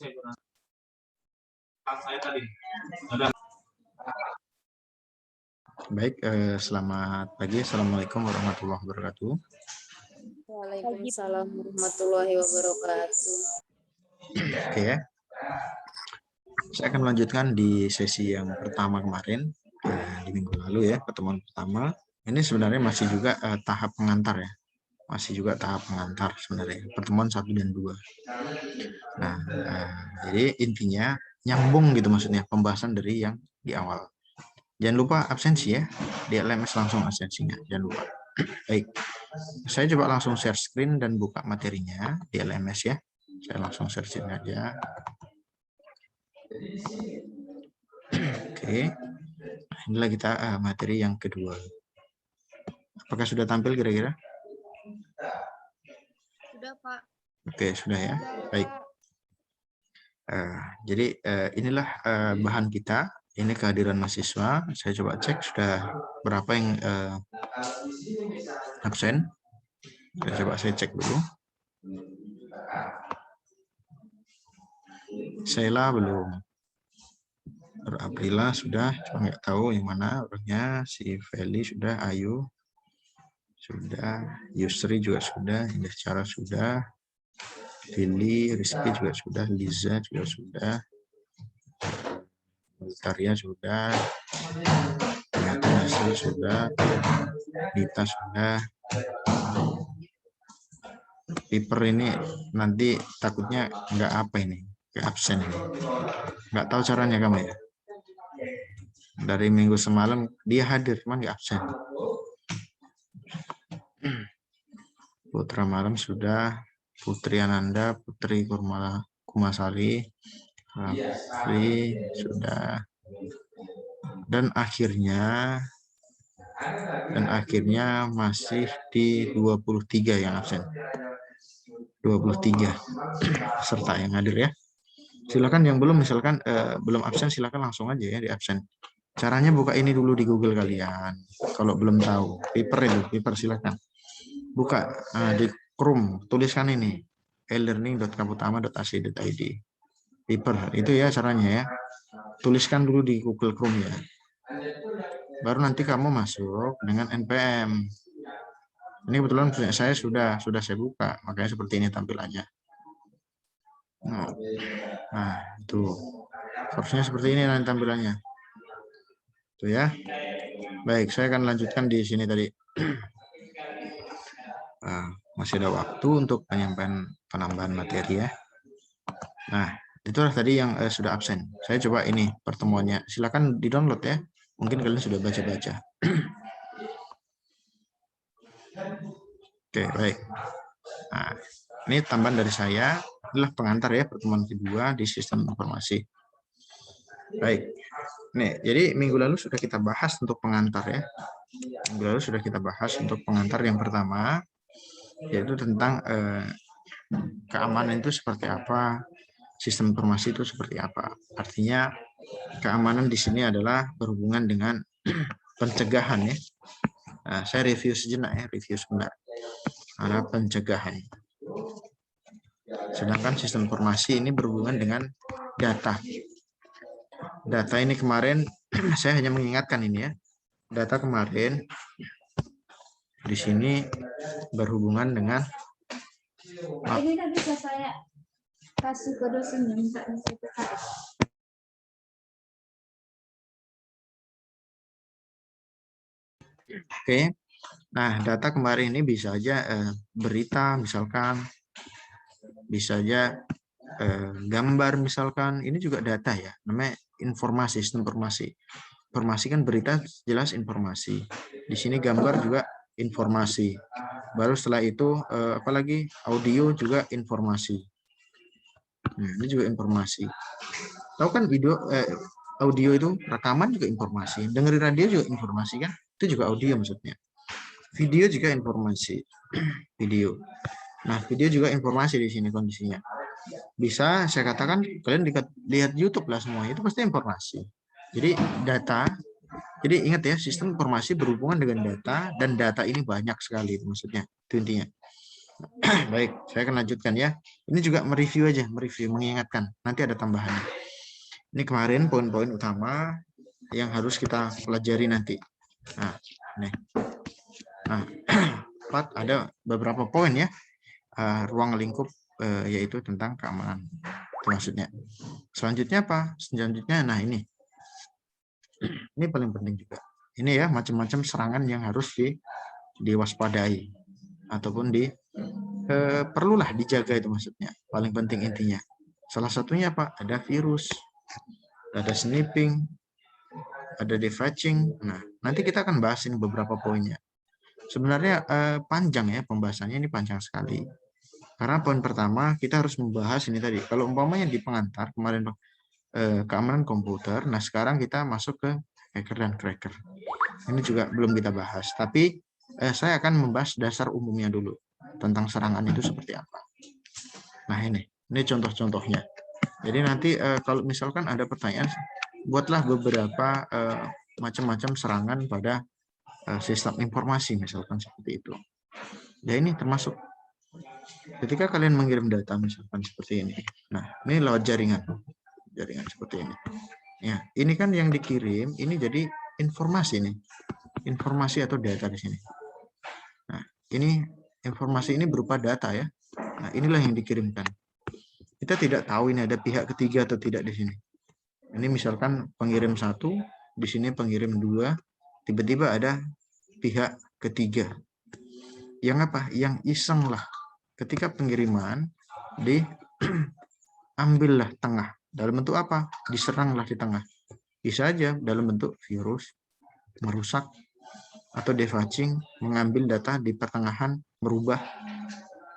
Baik, selamat pagi. Assalamualaikum warahmatullahi wabarakatuh. Waalaikumsalam warahmatullahi wabarakatuh. Oke ya. Saya akan melanjutkan di sesi yang pertama kemarin, di minggu lalu ya, pertemuan pertama. Ini sebenarnya masih juga tahap pengantar ya. Masih juga tahap pengantar sebenarnya, pertemuan 1 dan 2. Nah, jadi intinya nyambung gitu maksudnya, pembahasan dari yang di awal. Jangan lupa absensi ya, di LMS langsung absensinya, jangan lupa. Baik, saya coba langsung share screen dan buka materinya di LMS ya. Saya langsung searching aja. Oke, inilah kita materi yang kedua. Apakah sudah tampil kira-kira? Sudah, Pak. Oke, sudah ya. Baik. Jadi inilah bahan kita. Ini kehadiran mahasiswa. Saya coba cek sudah berapa yang absen. Saya cek dulu. Sheila belum. Aprila sudah, cuma nggak tahu yang mana orangnya. Si Feli sudah, Ayu sudah, Yusri juga sudah, Indah Cara sudah, Lili, Rizky juga sudah, Liza juga sudah, Taria sudah, Nasri sudah, Dita sudah. Paper ini nanti takutnya nggak apa ini, kayak absen ini. Nggak tahu caranya kamu ya. Dari minggu semalam dia hadir, cuman nggak absen. Putra Malam sudah, Putri Ananda, Putri Kumasari, Rafli sudah, dan akhirnya masih di 23 yang absen. 23 peserta yang hadir ya. Silakan yang belum, misalkan belum absen, silakan langsung aja ya di absen. Caranya buka ini dulu di Google kalian. Kalau belum tahu, paper silakan. Buka di Chrome, tuliskan ini e-learning.kaputama.ac.id. Paper itu ya caranya ya. Tuliskan dulu di Google Chrome ya. Baru nanti kamu masuk dengan NPM. Ini kebetulan punya saya sudah saya buka, makanya seperti ini tampilannya. Nah, itu harusnya seperti ini nanti tampilannya. Tuh ya. Baik, saya akan lanjutkan di sini tadi. Masih ada waktu untuk penambahan materi ya. Nah, itulah tadi yang sudah absen. Saya coba ini pertemuannya. Silakan di-download ya. Mungkin kalian sudah baca-baca. Oke, baik. Nah, ini tambahan dari saya. Inilah pengantar ya, pertemuan kedua di sistem informasi. Baik. Nih, jadi minggu lalu sudah kita bahas untuk pengantar ya. Minggu lalu sudah kita bahas untuk pengantar yang pertama, yaitu tentang keamanan itu seperti apa, sistem informasi itu seperti apa. Artinya keamanan di sini adalah berhubungan dengan pencegahan ya. Nah, saya review sejenak ya, review sebentar. Ada pencegahan. Sedangkan sistem informasi ini berhubungan dengan data. Data ini kemarin saya hanya mengingatkan ini ya. Data kemarin di sini berhubungan dengan ini kan bisa saya kasih ke dosennya, minta Oke. Nah, data kemarin ini bisa aja berita misalkan, bisa aja gambar misalkan, ini juga data ya, namanya informasi, sistem informasi. Informasi kan berita jelas informasi. Di sini gambar juga informasi. Baru setelah itu apalagi audio juga informasi. Nah, ini juga informasi. Tahu kan audio itu rekaman juga informasi. Dengerin radio juga informasi kan? Itu juga audio maksudnya. Video juga informasi. Video. Nah, video juga informasi di sini kondisinya. Bisa saya katakan kalian lihat YouTube lah semuanya, itu pasti informasi. Jadi data, jadi ingat ya, sistem informasi berhubungan dengan data, dan data ini banyak sekali maksudnya, itu intinya. Baik, saya akan lanjutkan ya. Ini juga mereview aja, mengingatkan. Nanti ada tambahan. Ini kemarin poin-poin utama yang harus kita pelajari nanti. Nah, nih. Nah, ada beberapa poin ya. Ruang lingkup yaitu tentang keamanan. Itu maksudnya. Selanjutnya apa? Selanjutnya, nah ini. Ini paling penting juga. Ini ya, macam-macam serangan yang harus diwaspadai ataupun perlulah dijaga, itu maksudnya. Paling penting intinya. Salah satunya apa? Ada virus, ada sniffing, ada defacing. Nah, nanti kita akan bahas ini beberapa poinnya. Sebenarnya panjang ya pembahasannya, ini panjang sekali. Karena poin pertama kita harus membahas ini tadi. Kalau umpamanya di pengantar kemarin keamanan komputer, nah sekarang kita masuk ke hacker dan cracker. Ini juga belum kita bahas, tapi saya akan membahas dasar umumnya dulu tentang serangan itu seperti apa. Nah ini contoh-contohnya. Jadi nanti kalau misalkan ada pertanyaan, buatlah beberapa macam-macam serangan pada sistem informasi, misalkan seperti itu. Ya ini termasuk ketika kalian mengirim data misalkan seperti ini. Nah ini lewat jaringan seperti ini. Ya ini kan yang dikirim ini jadi informasi nih, informasi atau data di sini. Nah ini informasi ini berupa data ya. Nah inilah yang dikirimkan. Kita tidak tahu ini ada pihak ketiga atau tidak di sini. Ini misalkan pengirim 1, di sini pengirim 2, tiba-tiba ada pihak ketiga. Yang apa? Yang iseng lah. Ketika pengiriman, diambillah tengah. Dalam bentuk apa? Diseranglah di tengah. Bisa aja dalam bentuk virus, merusak, atau defacing, mengambil data di pertengahan, merubah.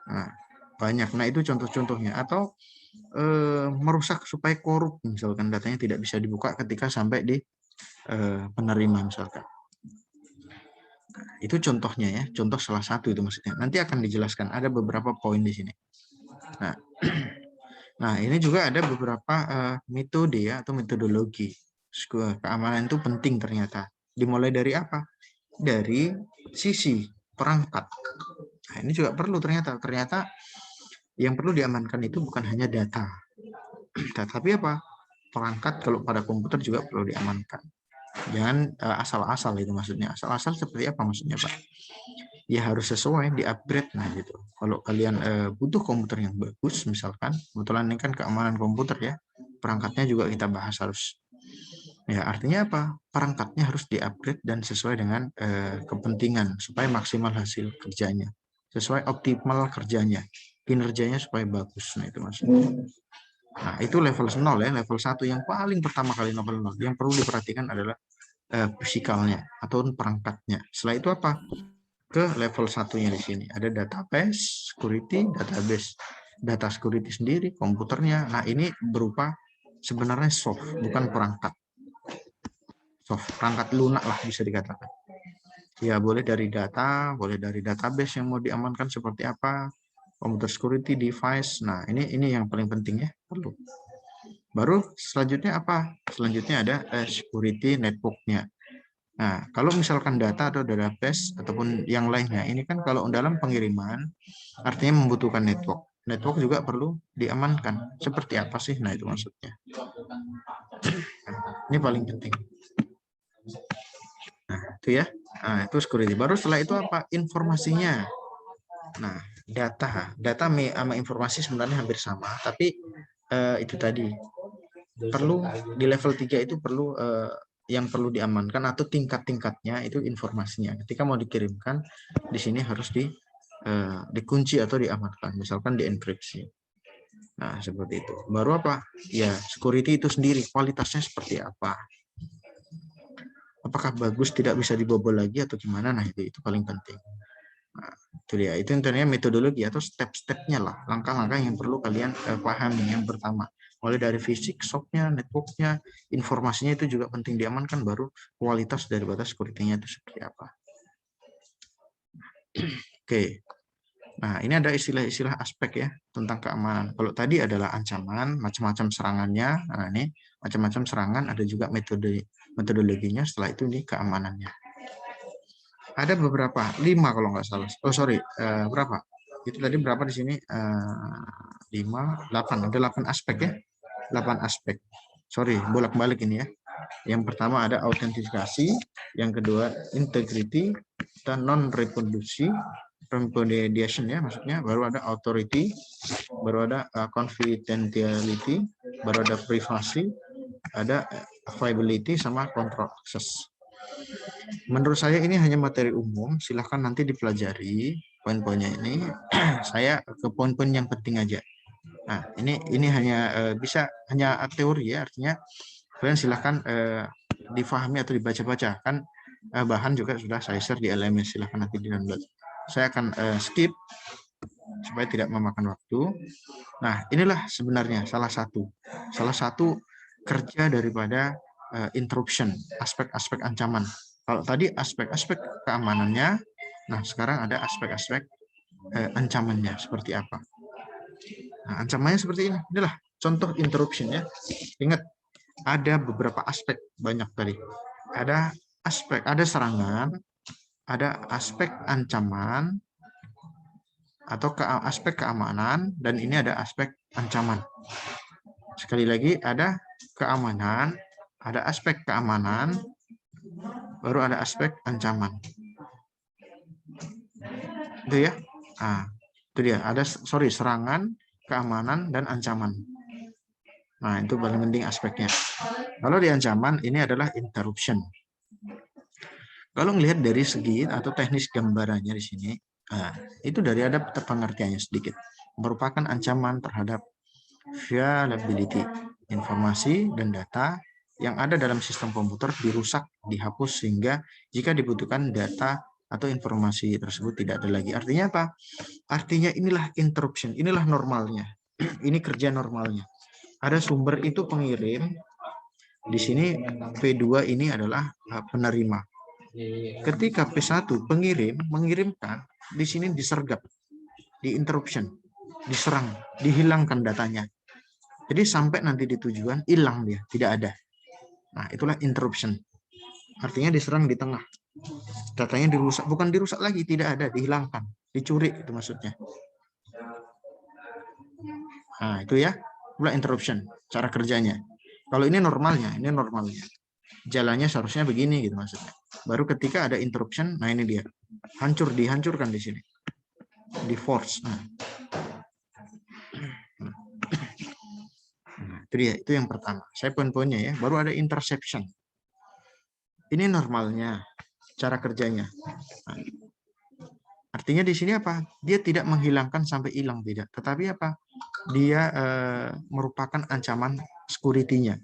Nah, banyak. Nah, itu contoh-contohnya. Atau merusak supaya korup, misalkan datanya tidak bisa dibuka ketika sampai di penerima misalkan. Itu contohnya ya, contoh salah satu itu maksudnya. Nanti akan dijelaskan, ada beberapa poin di sini. Nah ini juga ada beberapa metode ya atau metodologi. Keamanan itu penting ternyata. Dimulai dari apa? Dari sisi perangkat. Nah, ini juga perlu ternyata. Ternyata yang perlu diamankan itu bukan hanya data, tetapi apa? Perangkat kalau pada komputer juga perlu diamankan. Jangan asal-asal itu maksudnya. Asal-asal seperti apa maksudnya Pak? Ya harus sesuai, di-upgrade. Nah gitu. Kalau kalian butuh komputer yang bagus, misalkan, kebetulan ini kan keamanan komputer ya, perangkatnya juga kita bahas harus. Ya artinya apa? Perangkatnya harus di-upgrade dan sesuai dengan kepentingan, supaya maksimal hasil kerjanya. Sesuai optimal kerjanya. Kinerjanya supaya bagus. Nah itu maksudnya. Nah itu level 0 ya, level 1 yang paling pertama kali level 0. Yang perlu diperhatikan adalah fisikalnya atau perangkatnya. Setelah itu apa? Ke level satunya di sini. Ada database, security, database. Data security sendiri, komputernya. Nah ini berupa sebenarnya soft, bukan perangkat. Soft, perangkat lunak lah bisa dikatakan. Ya boleh dari data, boleh dari database yang mau diamankan seperti apa, computer security, device. Nah ini yang paling penting ya, perlu. Baru selanjutnya apa? Selanjutnya ada security network-nya. Nah, kalau misalkan data atau database ataupun yang lainnya, ini kan kalau dalam pengiriman artinya membutuhkan network. Network juga perlu diamankan. Seperti apa sih? Nah, itu maksudnya. Ini paling penting. Nah, itu ya. Nah, itu security. Baru setelah itu apa? Informasinya. Nah, data sama informasi sebenarnya hampir sama, tapi itu tadi perlu di level 3 itu perlu yang perlu diamankan atau tingkat-tingkatnya itu informasinya. Ketika mau dikirimkan di sini harus dikunci atau diamankan, misalkan dienkripsi. Nah, seperti itu. Baru apa? Ya, security itu sendiri kualitasnya seperti apa? Apakah bagus, tidak bisa dibobol lagi atau gimana? Nah, itu paling penting. Nah, itu dia. Itu intinya metodologi atau step-stepnya lah, langkah-langkah yang perlu kalian pahami. Yang pertama, mulai dari fisik, softnya, networknya, informasinya itu juga penting diamankan, baru kualitas daripada security-nya itu seperti apa. Oke. Nah, ini ada istilah-istilah aspek ya tentang keamanan. Kalau tadi adalah ancaman, macam-macam serangannya. Nah, ini macam-macam serangan, ada juga metodologinya. Setelah itu ini keamanannya. Ada beberapa, 5 kalau nggak salah. Oh sorry, berapa? Itu tadi berapa di sini? 5, 8. Ada 8 aspek ya. 8 aspek. Sorry, bolak-balik ini ya. Yang pertama ada autentikasi, yang kedua integrity, dan non-reproduksi, repudiation ya maksudnya, baru ada authority, baru ada confidentiality, baru ada privacy, ada availability, sama control access. Menurut saya ini hanya materi umum, silahkan nanti dipelajari poin-poinnya ini. Saya ke poin-poin yang penting aja. Nah, ini hanya bisa hanya teori ya, artinya kalian silahkan difahami atau dibaca-baca. Kan bahan juga sudah saya share di LMS, silahkan nanti di-download. Saya akan skip supaya tidak memakan waktu. Nah, inilah sebenarnya salah satu kerja daripada interruption, aspek-aspek ancaman. Kalau tadi aspek-aspek keamanannya, nah sekarang ada aspek-aspek ancamannya seperti apa. Nah, ancamannya seperti ini. Inilah contoh interruption ya. Ingat, ada beberapa aspek, banyak tadi. Ada aspek, ada serangan, ada aspek ancaman, atau aspek keamanan, dan ini ada aspek ancaman. Sekali lagi, ada keamanan, ada aspek keamanan, baru ada aspek ancaman. Itu ya. Nah, itu dia. Ada serangan, keamanan, dan ancaman. Nah, itu paling penting aspeknya. Kalau di ancaman, ini adalah interruption. Kalau melihat dari segi atau teknis gambarannya di sini, itu dari ada pengertiannya sedikit. Merupakan ancaman terhadap viability, informasi dan data yang ada dalam sistem komputer dirusak, dihapus, sehingga jika dibutuhkan data atau informasi tersebut tidak ada lagi. Artinya apa? Artinya inilah interruption, inilah normalnya. Ini kerja normalnya. Ada sumber itu pengirim, di sini P2 ini adalah penerima. Ketika P1 pengirim mengirimkan, di sini disergap, di interruption, diserang, dihilangkan datanya. Jadi sampai nanti di tujuan hilang dia, tidak ada. Nah, itulah interruption. Artinya diserang di tengah. Datanya dirusak, bukan dirusak lagi, tidak ada, dihilangkan, dicuri itu maksudnya. Nah, itu ya, itulah interruption, cara kerjanya. Kalau ini normalnya, jalannya seharusnya begini gitu maksudnya. Baru ketika ada interruption, nah ini dia, dihancurkan di sini, di force. Nah, itu dia, itu yang pertama. Saya poin-poinnya ya. Baru ada interception. Ini normalnya, cara kerjanya. Nah, artinya di sini apa? Dia tidak menghilangkan sampai hilang, tidak. Tetapi apa? Dia merupakan ancaman security-nya.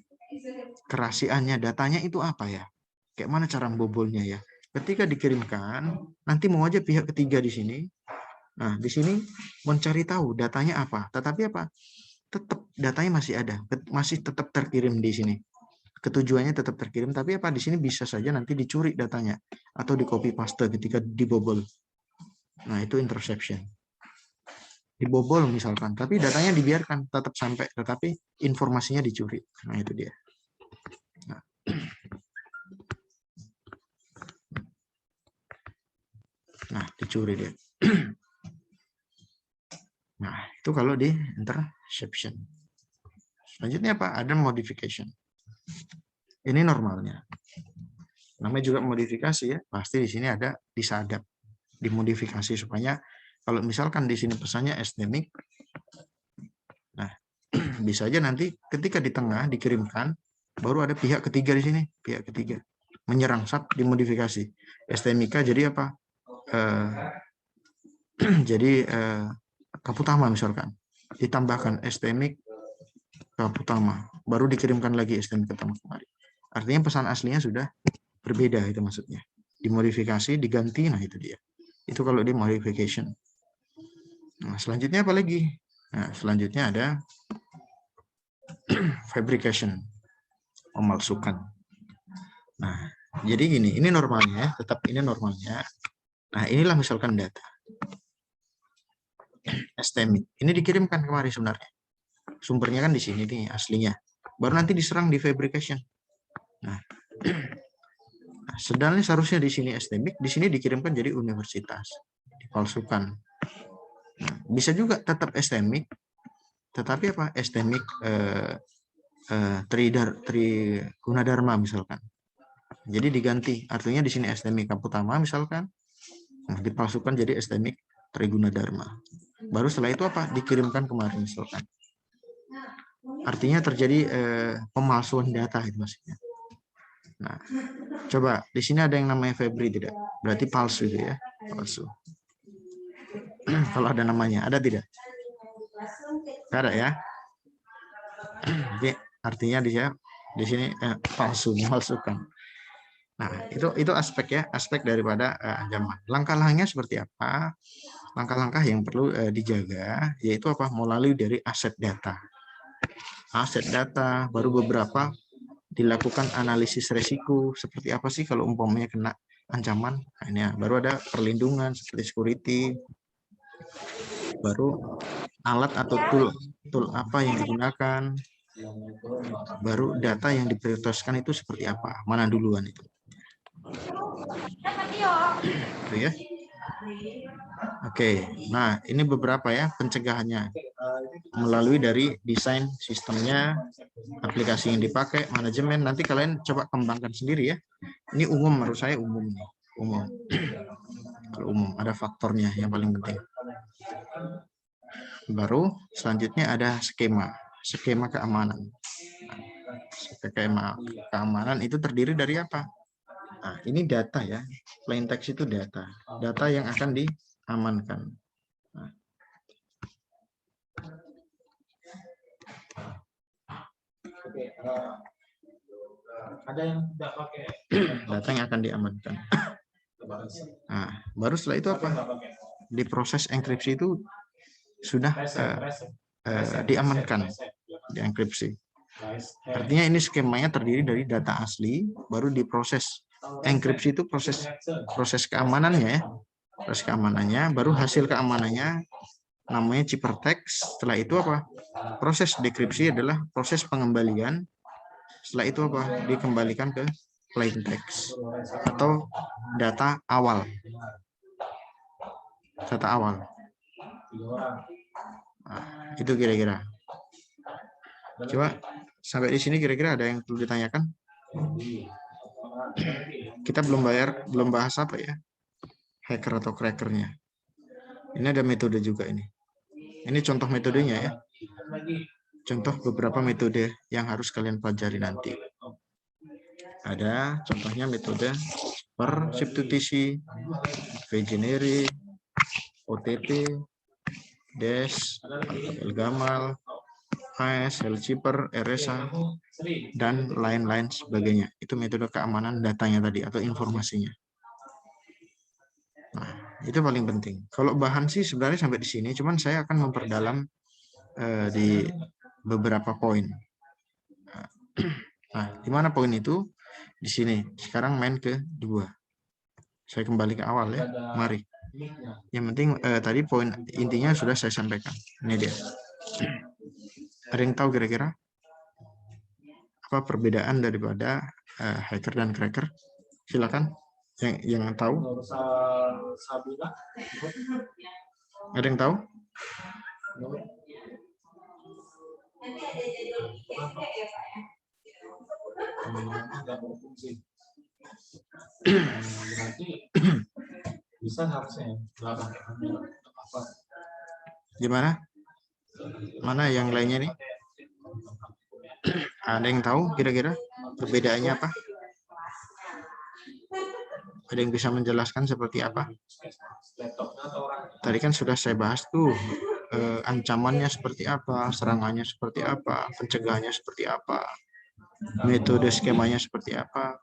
Kerahasiaannya, datanya itu apa ya? Kayak mana cara membobolnya ya? Ketika dikirimkan, nanti mau aja pihak ketiga di sini. Nah, di sini mencari tahu datanya apa. Tetapi apa? Tetap datanya masih ada, masih tetap terkirim di sini. Ketujuannya tetap terkirim, tapi apa? Di sini bisa saja nanti dicuri datanya atau di copy paste ketika dibobol. Nah, itu interception. Dibobol misalkan, tapi datanya dibiarkan tetap sampai, tetapi informasinya dicuri. Nah, itu dia. Nah, dicuri dia. Nah, itu kalau di interception. Selanjutnya apa? Ada modification. Ini normalnya. Namanya juga modifikasi ya. Pasti di sini ada disadap, dimodifikasi supaya kalau misalkan di sini pesannya STMIC, nah bisa aja nanti ketika di tengah dikirimkan, baru ada pihak ketiga di sini, pihak ketiga menyerang, dimodifikasi. STMIK jadi apa? Jadi Kaputama misalkan, ditambahkan STMIC Kaputama, baru dikirimkan lagi STMIC Kaputama kemarin. Artinya pesan aslinya sudah berbeda, itu maksudnya. Dimodifikasi, diganti, nah itu dia. Itu kalau di modification. Nah, selanjutnya apa lagi? Nah, selanjutnya ada fabrication, memalsukan. Nah, jadi gini, ini normalnya, tetap ini normalnya. Nah, inilah misalkan data. STMIC. Ini dikirimkan kemarin sebenarnya. Sumbernya kan di sini nih aslinya. Baru nanti diserang di fabrication. Nah, sedangkan seharusnya di sini STMIC, di sini dikirimkan jadi universitas, dipalsukan. Nah, bisa juga tetap STMIC, tetapi apa? STMIC Trigunadarma misalkan. Jadi diganti, artinya di sini STMIC Kaputama misalkan, nah, dipalsukan jadi STMIC Trigunadarma. Baru setelah itu apa? Dikirimkan kemarin misalkan. Artinya terjadi pemalsuan data itu maksudnya. Nah, coba di sini ada yang namanya Febri tidak? Berarti palsu itu ya, palsu. Kalau ada namanya, ada tidak? Tidak ada ya. Jadi artinya di sini palsu, memalsukan. Nah, itu aspek ya, aspek daripada ancaman. Langkah-langkahnya seperti apa? Langkah-langkah yang perlu dijaga yaitu apa? Melalui dari aset data. Aset data, baru beberapa dilakukan analisis resiko, seperti apa sih kalau umpamanya kena ancaman. Nah, ini baru ada perlindungan seperti security, baru alat atau tool apa yang digunakan, baru data yang diprioritaskan itu seperti apa, mana duluan itu. Itu ya. Oke, nah ini beberapa ya pencegahannya melalui dari desain sistemnya, aplikasi yang dipakai, manajemen. Nanti kalian coba kembangkan sendiri ya. Ini umum, menurut saya umum nih, umum. Kalau umum ada faktornya yang paling penting. Baru selanjutnya ada skema keamanan. Skema keamanan itu terdiri dari apa? Nah, ini data ya, plain text itu data yang akan diamankan. Nah. Ada yang tidak pakai data yang akan diamankan. Nah, baru setelah itu apa? Di proses enkripsi itu sudah diamankan, dienkripsi. Artinya ini skemanya terdiri dari data asli, baru diproses. Enkripsi itu proses keamanannya ya, proses keamanannya, baru hasil keamanannya namanya ciphertext. Setelah itu apa? Proses dekripsi adalah proses pengembalian. Setelah itu apa? Dikembalikan ke plain text atau data awal. Data awal. Nah, itu kira-kira. Coba sampai di sini kira-kira ada yang perlu ditanyakan? Kita belum bahas apa ya? Hacker atau crackernya. Ini ada metode juga ini. Ini contoh metodenya ya. Contoh beberapa metode yang harus kalian pelajari nanti. Ada contohnya metode per substitusi, V-generic, OTP, DES, Gamal, AES, Helchipper, RSA, dan lain-lain sebagainya. Itu metode keamanan datanya tadi atau informasinya. Nah, itu paling penting. Kalau bahan sih sebenarnya sampai di sini, cuman saya akan memperdalam di beberapa poin. Nah, di mana poin itu? Di sini. Sekarang main ke 2. Saya kembali ke awal ya. Mari. Yang penting tadi poin intinya sudah saya sampaikan. Ini dia. Ada yang tahu kira-kira apa perbedaan daripada hacker dan cracker? Silakan. Yang tahu? Ada yang tahu? Bisa harusnya Gimana? Mana yang lainnya nih? Ada yang tahu kira-kira perbedaannya apa? Ada yang bisa menjelaskan seperti apa? Tadi kan sudah saya bahas tuh ancamannya seperti apa, serangannya seperti apa, pencegahannya seperti apa, metode skemanya seperti apa.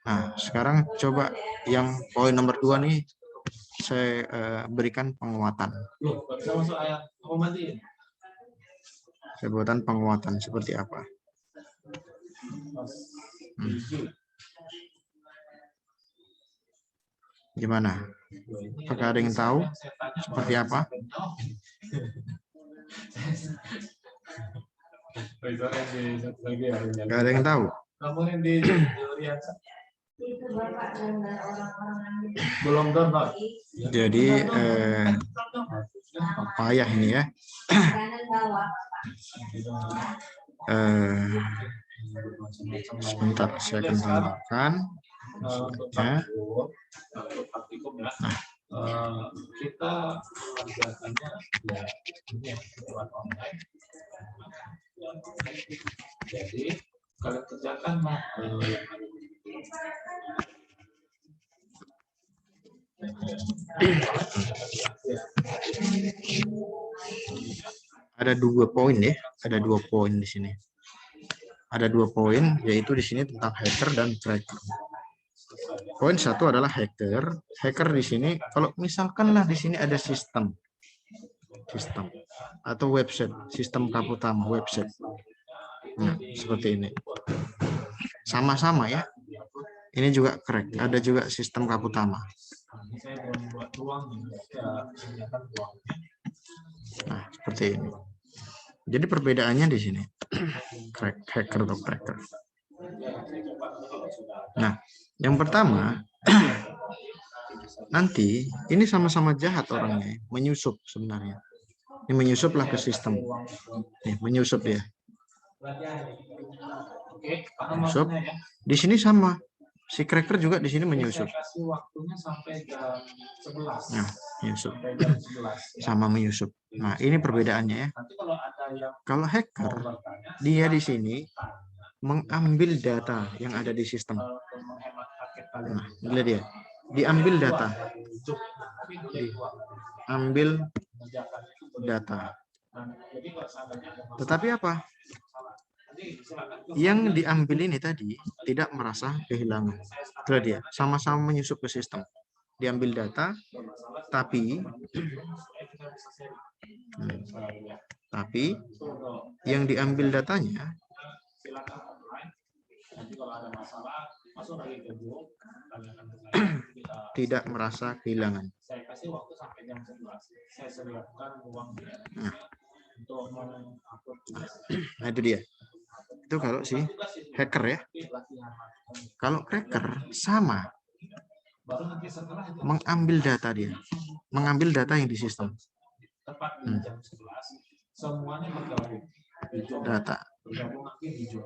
Nah, sekarang coba yang poin nomor 2 nih saya berikan penguatan. Saya buatkan penguatan seperti apa? Gimana? Apakah ada yang tahu seperti apa? Gak ada yang tahu. Belum download. Jadi payah ini ya. Kanan bawah. Sebentar, saya akan tambahkan. Ya. Nah, kita mengerjakannya ya ini ya lewat online. Jadi kalian kerjakan ada 2 poin ya, ada 2 poin di sini. Ada 2 poin, yaitu di sini tentang hacker dan cracker. Poin 1 adalah hacker. Hacker di sini, kalau misalkanlah di sini ada sistem atau website, sistem utama website. Nah, seperti ini. Sama-sama ya. Ini juga crack, ada juga sistem utama. Nah, seperti ini. Jadi perbedaannya di sini. Hacker atau cracker. Nah, yang pertama, nanti ini sama-sama jahat orangnya, menyusup sebenarnya. Ini menyusuplah ke sistem. Nih, menyusup ya. Menyusup. Di sini sama. Si cracker juga di sini menyusup. Nah, menyusup. Sama menyusup. Nah, ini perbedaannya ya. Kalau hacker, dia di sini mengambil data yang ada di sistem. Nah, lihat dia. Diambil data. Ambil data. Tetapi apa? Yang diambil ini tadi tidak merasa kehilangan. Lihat dia, sama-sama menyusup ke sistem. Diambil data, tapi yang diambil datanya tidak merasa kehilangan. Nah, itu dia. Itu kalau si hacker ya. Kalau cracker sama. Mengambil data dia. Mengambil data yang di sistem. Data.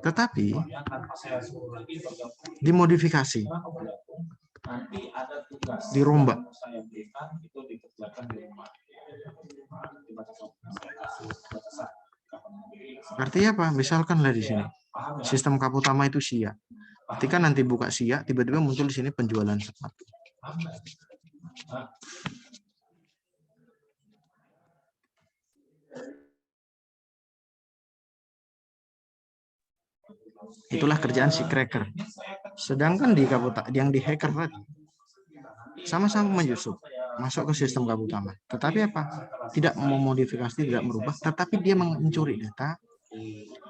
Tetapi dimodifikasi. Dirombak. Artinya apa? Misalkanlah di sini sistem utama itu SIA. Ketika nanti buka SIA, tiba-tiba muncul di sini penjualan sepatu. Itulah kerjaan si cracker. Sedangkan di yang di hacker tadi sama-sama menyusup masuk ke sistem utama. Tetapi apa? Tidak memodifikasi, tidak merubah, tetapi dia mencuri data.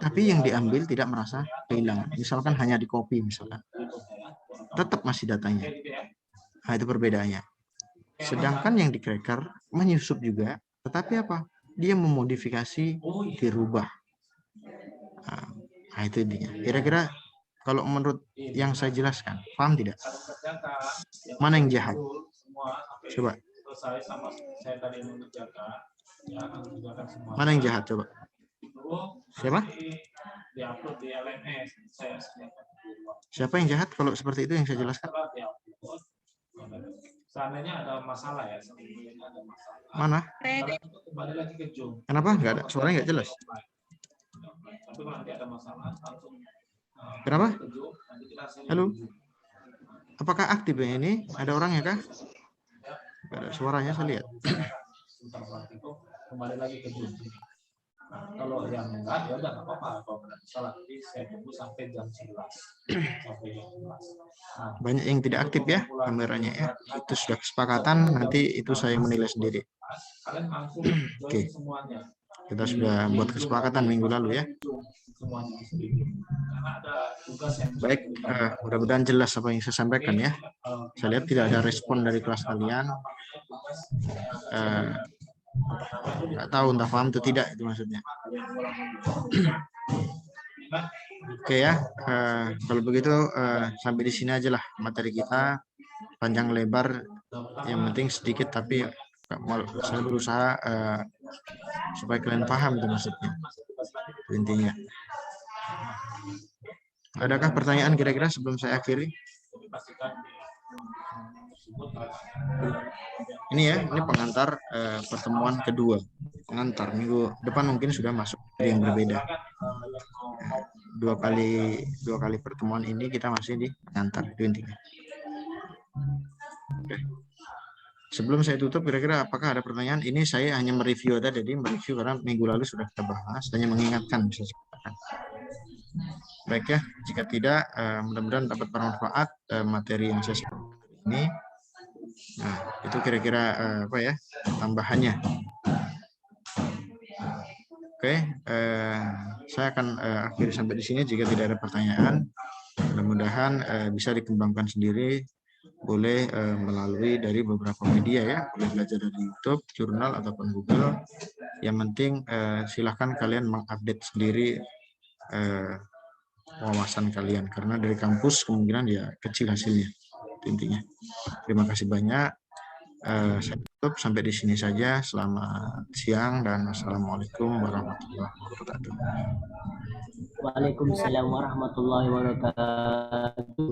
Tapi yang diambil tidak merasa kehilangan. Misalkan hanya di copy misalkan. Tetap masih datanya. Nah, itu perbedaannya. Sedangkan yang di cracker menyusup juga, tetapi apa? Dia memodifikasi, dirubah. Nah, itu intinya. Kira-kira kalau menurut yang saya jelaskan, paham tidak? Mana yang jahat? Coba. Mana yang jahat? Coba. Siapa? Siapa yang jahat kalau seperti itu yang saya jelaskan? Seandainya ada masalah ya. Mana? Kenapa? Nggak ada. Suaranya nggak jelas. Kenapa? Halo? Apakah aktif ya ini? Ada orangnya kah? Nggak ada suaranya, saya lihat. Kembali lagi ke Zoom. Kalau yang enggak, ya udah nggak apa-apa. Kalau nggak salah, jadi saya tunggu sampai jam 11. Banyak yang tidak aktif ya kameranya ya. Itu sudah kesepakatan, nanti itu saya menilai sendiri. Oke. Kita sudah buat kesepakatan minggu lalu ya. Baik, mudah-mudahan jelas apa yang saya sampaikan ya. Saya lihat tidak ada respon dari kelas kalian. Nggak tahu entah paham atau tidak itu maksudnya. Oke ya, kalau begitu sampai di sini aja lah materi kita, panjang lebar, yang penting sedikit tapi Saya berusaha supaya kalian paham itu maksudnya, itu intinya. Adakah pertanyaan kira-kira sebelum saya akhiri? Ini ya, ini pengantar pertemuan kedua. Pengantar minggu depan mungkin sudah masuk yang berbeda. Dua kali pertemuan ini kita masih di pengantar, itu intinya. Oke. Sebelum saya tutup, kira-kira apakah ada pertanyaan? Ini saya hanya mereview tadi, jadi mereview karena minggu lalu sudah kita bahas, hanya mengingatkan bisa saya. Baik ya, jika tidak, mudah-mudahan dapat bermanfaat materi yang saya sampaikan ini. Nah, itu kira-kira apa ya tambahannya. Oke, saya akan akhiri sampai di sini jika tidak ada pertanyaan. Mudah-mudahan bisa dikembangkan sendiri, boleh melalui dari beberapa media ya, boleh belajar dari YouTube, jurnal ataupun Google. Yang penting silahkan kalian mengupdate sendiri wawasan kalian, karena dari kampus kemungkinan ya kecil hasilnya, intinya. Terima kasih banyak. Saya tutup sampai di sini saja. Selamat siang dan wassalamualaikum warahmatullahi wabarakatuh. Waalaikumsalam warahmatullahi wabarakatuh.